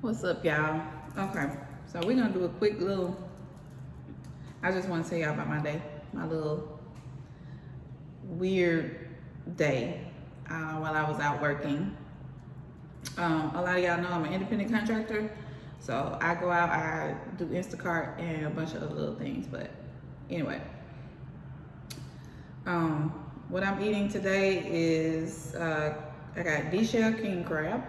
What's up, y'all? Okay, so we're gonna do a quick little. I just want to tell y'all about my day, my little weird day while I was out working. A lot of y'all know I'm an independent contractor, so I go out, I do Instacart and a bunch of other little things. But anyway, what I'm eating today is I got D-shell king crab.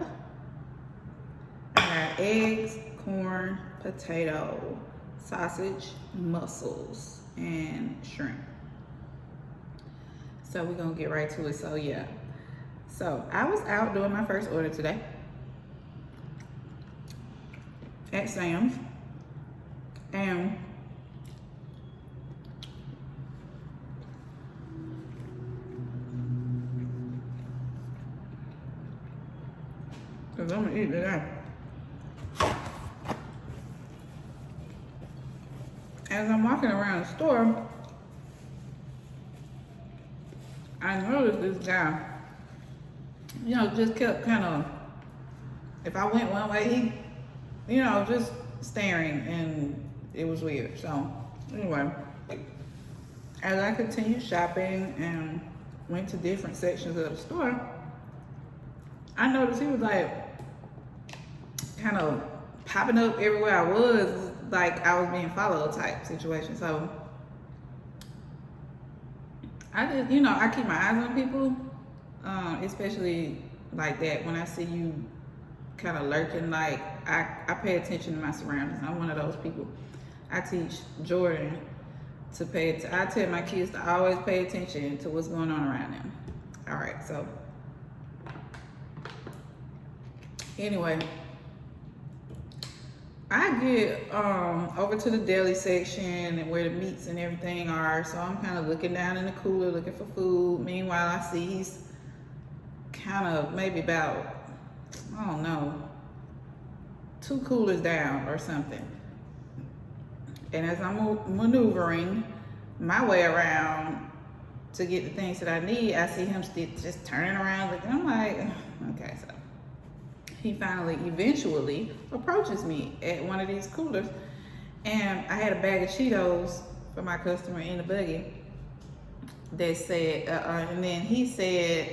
I got eggs, corn, potato, sausage, mussels, and shrimp. So we're gonna get right to it. So yeah. So I was out doing my first order today at Sam's. And because I'm gonna eat today. As I'm walking around the store, I noticed this guy, just kept kind of, if I went one way, he, just staring, and it was weird. So, anyway, as I continued shopping and went to different sections of the store, I noticed he was like kind of popping up everywhere I was, like I was being followed type situation. So I just, I keep my eyes on people, especially like that. When I see you kind of lurking, like I pay attention to my surroundings. I'm one of those people. I teach Jordan to I tell my kids to always pay attention to what's going on around them. All right, so anyway, I get over to the deli section and where the meats and everything are. So I'm kind of looking down in the cooler looking for food. Meanwhile, I see he's kind of maybe about, I don't know, 2 coolers down or something. And as I'm maneuvering my way around to get the things that I need, I see him just turning around looking. I'm like, okay, so he eventually approaches me at one of these coolers, and I had a bag of Cheetos for my customer in the buggy that said, and then he said,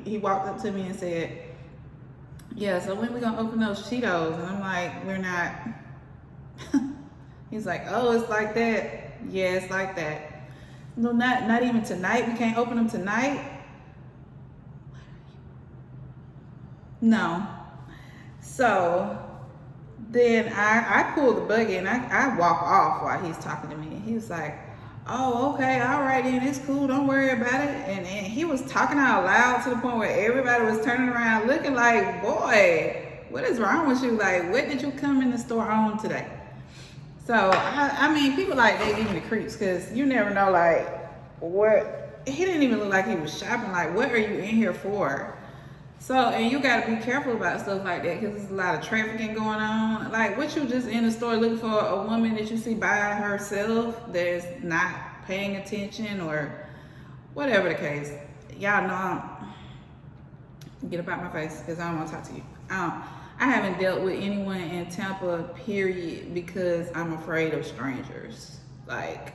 he walked up to me and said, yeah, so when we gonna open those Cheetos? And I'm like, we're not. He's like, oh, it's like that. Yeah, it's like that. No, not even tonight. We can't open them tonight. No. So then I pull the buggy and I walk off while he's talking to me. And he was like, oh, okay, all right, then it's cool. Don't worry about it. And he was talking out loud to the point where everybody was turning around looking like, boy, what is wrong with you? Like, what did you come in the store on today? So, I mean, people like, they give me the creeps because you never know, like, what. He didn't even look like he was shopping. Like, what are you in here for? So, and you got to be careful about stuff like that because there's a lot of trafficking going on. Like, what you just in the store looking for a woman that you see by herself that's not paying attention or whatever the case. Y'all know get up out my face because I don't want to talk to you. I haven't dealt with anyone in Tampa, period, because I'm afraid of strangers. Like,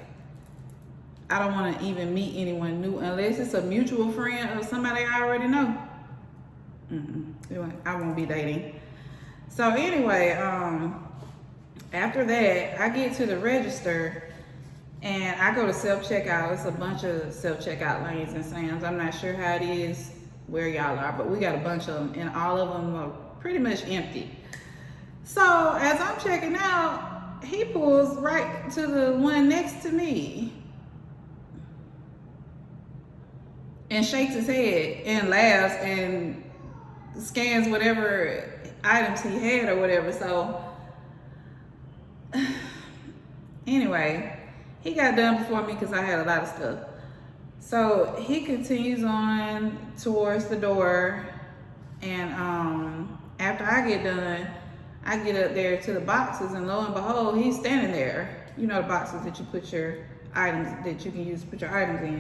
I don't want to even meet anyone new unless it's a mutual friend or somebody I already know. I won't be dating. So anyway, after that, I get to the register and I go to self-checkout. It's a bunch of self-checkout lanes in Sam's. I'm not sure how it is where y'all are, but we got a bunch of them and all of them are pretty much empty. So as I'm checking out, he pulls right to the one next to me and shakes his head and laughs and scans whatever items he had or whatever. So anyway, he got done before me because I had a lot of stuff. So he continues on towards the door, and after I get done, I get up there to the boxes, and lo and behold, he's standing there. You know, the boxes that you put your items, that you can use to put your items in.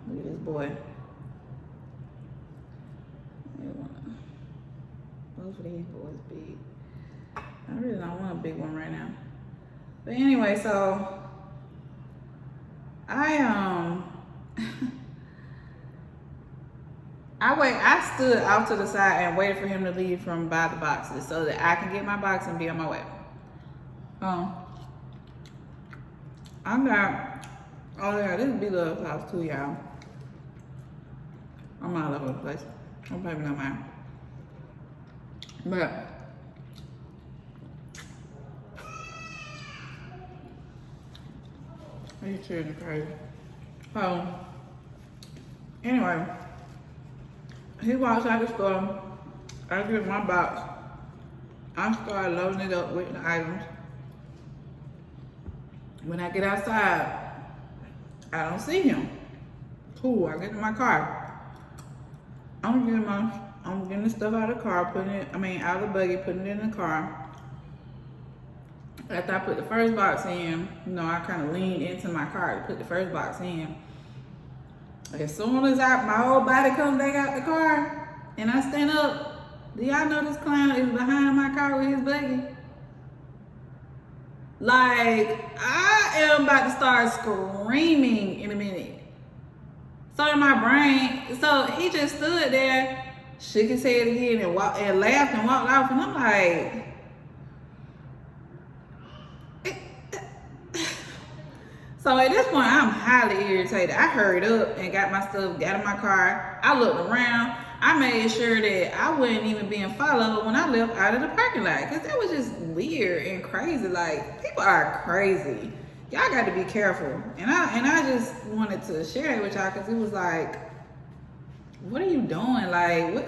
Look at this boy. Both of these boys big. I really don't want a big one right now. But anyway, so I I stood out to the side and waited for him to leave from by the boxes so that I can get my box and be on my way. I got, oh yeah, this is B-Love's house too, y'all. I'm all over the place. I'm probably not mine. But these children are crazy. So anyway, he walks out the store. I get my box. I start loading it up with the items. When I get outside, I don't see him. Cool, I get in my car. I'm getting the stuff out of the car, out of the buggy, putting it in the car. After I put the first box in, I kind of leaned into my car to put the first box in. As soon as my whole body comes back out the car and I stand up, do y'all know this clown is behind my car with his buggy? Like, I am about to start screaming in a minute. So in my brain, so he just stood there, shook his head again and laughed and walked off, and I'm like, so at this point, I'm highly irritated. I hurried up and got my stuff, got in my car. I looked around. I made sure that I wasn't even being followed when I left out of the parking lot, because that was just weird and crazy. Like, people are crazy. Y'all got to be careful. And I just wanted to share it with y'all, because it was like, what are you doing? Like, what?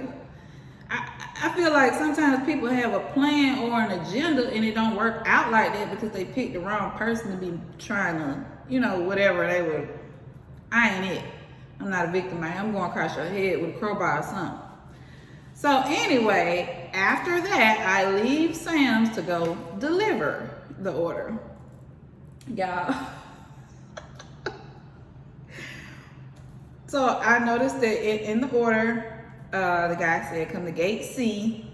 I feel like sometimes people have a plan or an agenda and it don't work out like that because they picked the wrong person to be trying to, whatever they were. I ain't it. I'm not a victim. I'm going across your head with a crowbar or something. So anyway, after that, I leave Sam's to go deliver the order. Y'all. So I noticed that in the order, the guy said, come to gate C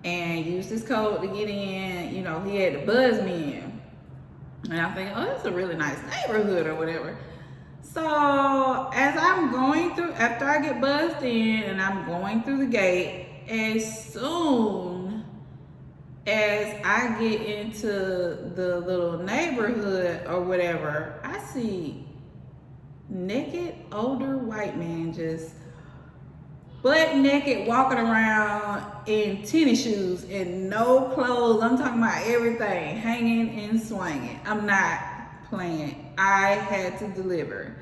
and use this code to get in. He had to buzz me in. And I'm thinking, oh, this is a really nice neighborhood or whatever. So as I'm going through, after I get buzzed in and I'm going through the gate, as soon as I get into the little neighborhood or whatever, I see naked older white man just butt naked walking around in tennis shoes and no clothes. I'm talking about everything hanging and swinging. I'm not playing. I had to deliver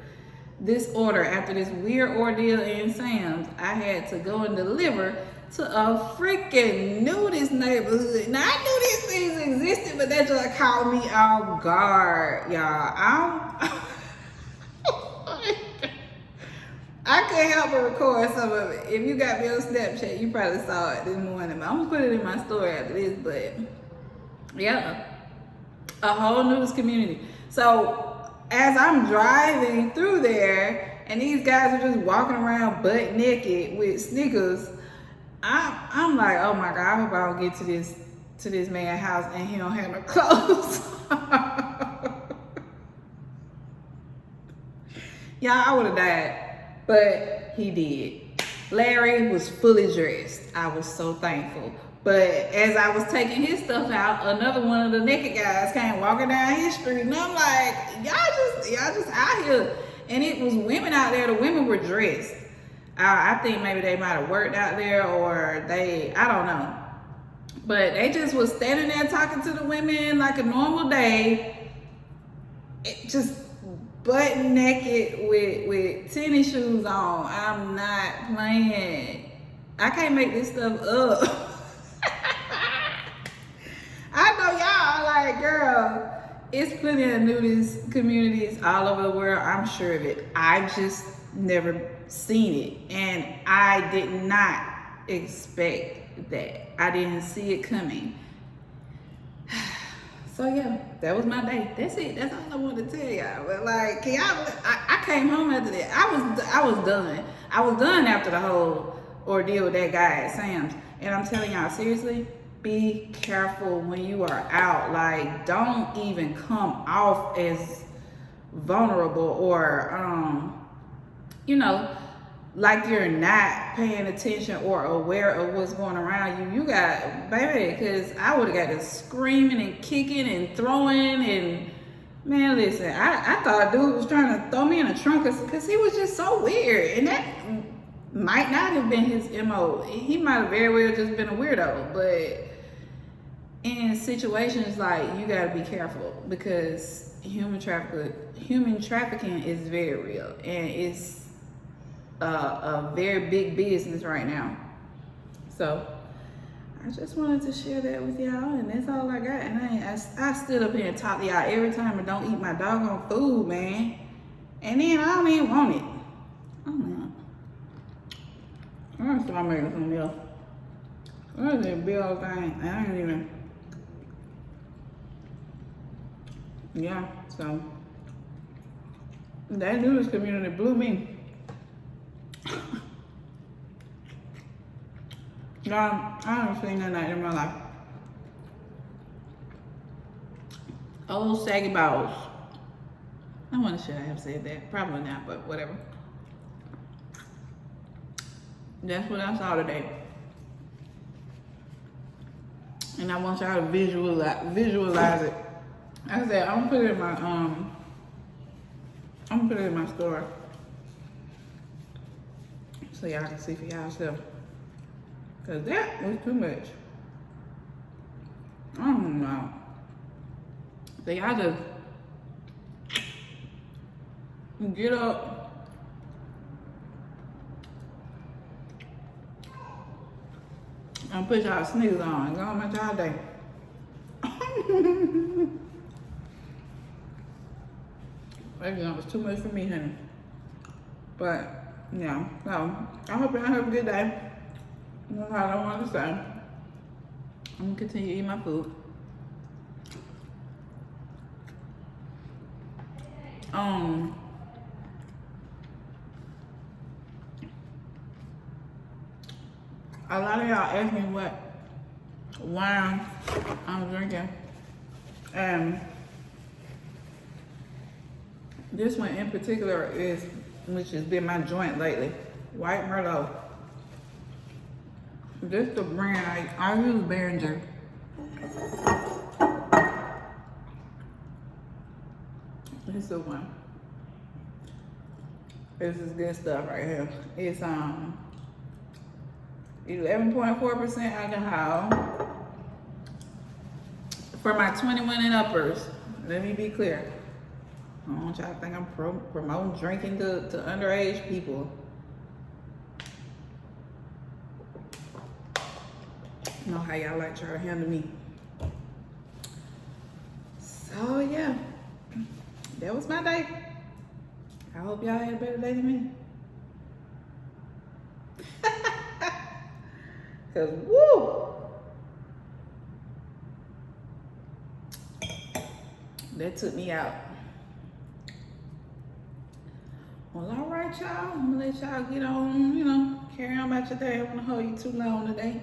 this order after this weird ordeal in Sam's. I had to go and deliver to a freaking nudist neighborhood. Now I knew these things existed, but that just caught me off guard, y'all. I couldn't help but record some of it. If you got me on Snapchat, you probably saw it this morning. I'm gonna put it in my story after this, but yeah, a whole nudist community. So as I'm driving through there, and these guys are just walking around butt naked with sneakers, I'm like, oh my God, I hope I don't get to this man's house and he don't have no clothes. Y'all, I would have died. But he did. Larry was fully dressed. I was so thankful. But as I was taking his stuff out, another one of the naked guys came walking down his street, and I'm like, y'all just out here. And it was women out there. The women were dressed. I think maybe they might have worked out there, or I don't know. But they just was standing there talking to the women like a normal day. It just butt naked with tennis shoes on. I'm not playing. I can't make this stuff up. I know y'all like, girl, it's plenty of nudist communities all over the world. I'm sure of it. I just never seen it. And I did not expect that. I didn't see it coming. So yeah, that was my day. That's it. That's all I wanted to tell y'all. But like, I came home after that. I was done. I was done after the whole ordeal with that guy at Sam's. And I'm telling y'all, seriously, be careful when you are out. Like, don't even come off as vulnerable or, you know, like you're not paying attention or aware of what's going around you. You got, baby, because I would have got to screaming and kicking and throwing and, man, listen, I thought dude was trying to throw me in a trunk because he was just so weird. And that might not have been his MO. He might have very well just been a weirdo. But in situations like, you got to be careful because human trafficking is very real. And it's a very big business right now. So I just wanted to share that with y'all, and that's all I got. And I stood up here and talked to y'all every time I don't eat my doggone food, man. And then I don't even want it. I don't know. I'm gonna start making something else. What is that big old thing? I don't even. Yeah, so that nudist community blew me. Y'all, I haven't seen that night in my life. Old saggy balls. I want to should I have said that? Probably not, but whatever. That's what I saw today. And I want y'all to visualize it. Like I said, I'm gonna put it in my store so y'all can see for y'allself. Cause that was too much. I don't know. So y'all just get up and put y'all sneakers on and go on about y'all day. Maybe that was too much for me, honey. But yeah, so I hope y'all have a good day. That's all I want to say. I'm gonna continue to eat my food. A lot of y'all ask me what wine I'm drinking, and this one in particular is, which has been my joint lately, White Merlot. This is the brand I use Behringer. This is the one. This is good stuff right here. It's 11.4% alcohol for my 21 and uppers. Let me be clear. I don't want y'all to think I'm promoting drinking to underage people. I know how y'all like try to handle me. So yeah, that was my day. I hope y'all had a better day than me. Cause woo, that took me out. Well, all right, y'all. I'm gonna let y'all get on, carry on about your day. I don't wanna hold you too long today.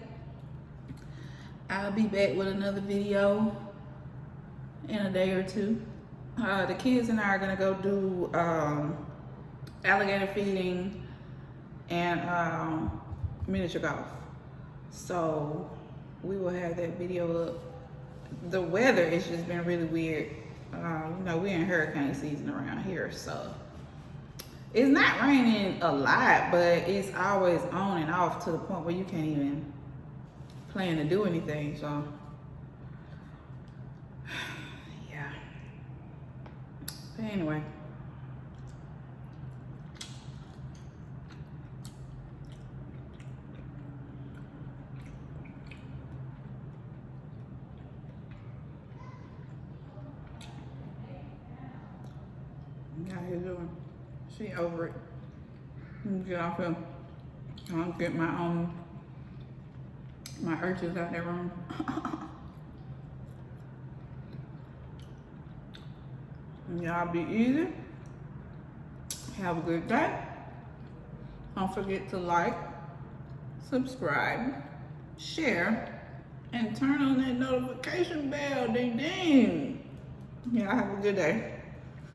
I'll be back with another video in a day or two. The kids and I are gonna go do alligator feeding and miniature golf. So we will have that video up. The weather has just been really weird. We're in hurricane season around here, so it's not raining a lot, but it's always on and off to the point where you can't even plan to do anything. So yeah. But anyway. How you doing? She over it. Get off him. I'll get my urchins out that room. Y'all be easy. Have a good day. Don't forget to like, subscribe, share, and turn on that notification bell. Ding ding. Y'all have a good day.